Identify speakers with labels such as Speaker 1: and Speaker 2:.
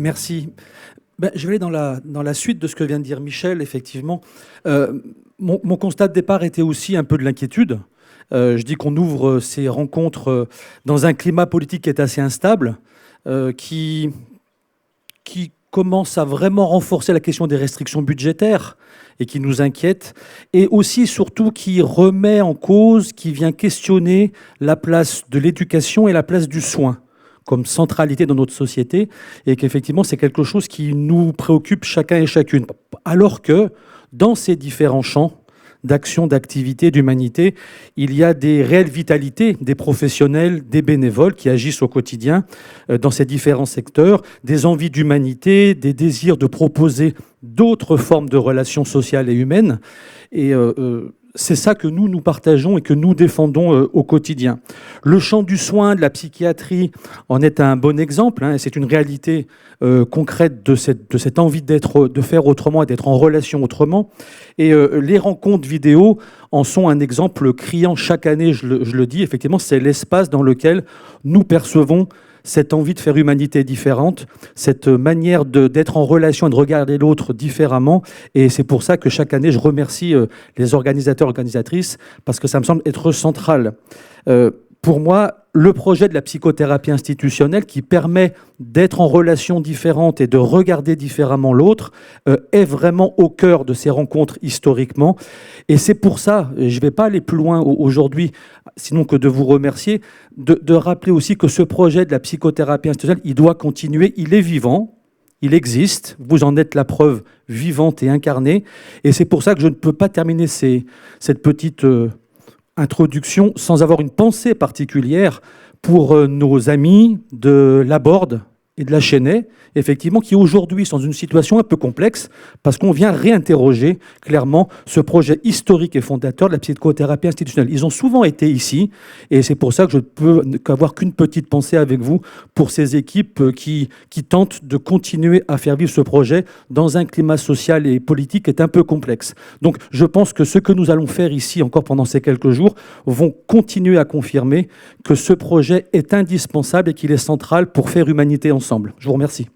Speaker 1: Merci. Je vais aller dans la suite de ce que vient de dire Michel, effectivement. Mon constat de départ était aussi un peu de l'inquiétude. Je dis qu'on ouvre ces rencontres dans un climat politique qui est assez instable, qui commence à vraiment renforcer la question des restrictions budgétaires et qui nous inquiète, et aussi surtout qui remet en cause, qui vient questionner la place de l'éducation et la place du soin comme centralité dans notre société, et qu'effectivement c'est quelque chose qui nous préoccupe chacun et chacune. Alors que dans ces différents champs d'action, d'activité, d'humanité, il y a des réelles vitalités, des professionnels, des bénévoles qui agissent au quotidien dans ces différents secteurs, des envies d'humanité, des désirs de proposer d'autres formes de relations sociales et humaines. Et c'est ça que nous partageons et que nous défendons au quotidien. Le champ du soin, de la psychiatrie en est un bon exemple, hein, et c'est une réalité concrète de cette envie de faire autrement et d'être en relation autrement. Et les rencontres vidéo en sont un exemple criant chaque année, je le dis, effectivement, c'est l'espace dans lequel nous percevons cette envie de faire humanité différente, cette manière d'être en relation et de regarder l'autre différemment. Et c'est pour ça que chaque année, je remercie les organisateurs et organisatrices, parce que ça me semble être central. Pour moi, le projet de la psychothérapie institutionnelle qui permet d'être en relation différente et de regarder différemment l'autre est vraiment au cœur de ces rencontres historiquement. Et c'est pour ça, et je ne vais pas aller plus loin aujourd'hui, sinon que de vous remercier, de rappeler aussi que ce projet de la psychothérapie institutionnelle, il doit continuer, il est vivant, il existe, vous en êtes la preuve vivante et incarnée. Et c'est pour ça que je ne peux pas terminer cette petite introduction sans avoir une pensée particulière pour nos amis de Laborde et de la Chênaie, effectivement, qui aujourd'hui sont dans une situation un peu complexe parce qu'on vient réinterroger clairement ce projet historique et fondateur de la psychothérapie institutionnelle. Ils ont souvent été ici et c'est pour ça que je ne peux qu'avoir qu'une petite pensée avec vous pour ces équipes qui tentent de continuer à faire vivre ce projet dans un climat social et politique qui est un peu complexe. Donc je pense que ce que nous allons faire ici encore pendant ces quelques jours vont continuer à confirmer que ce projet est indispensable et qu'il est central pour faire humanité ensemble. Je vous remercie.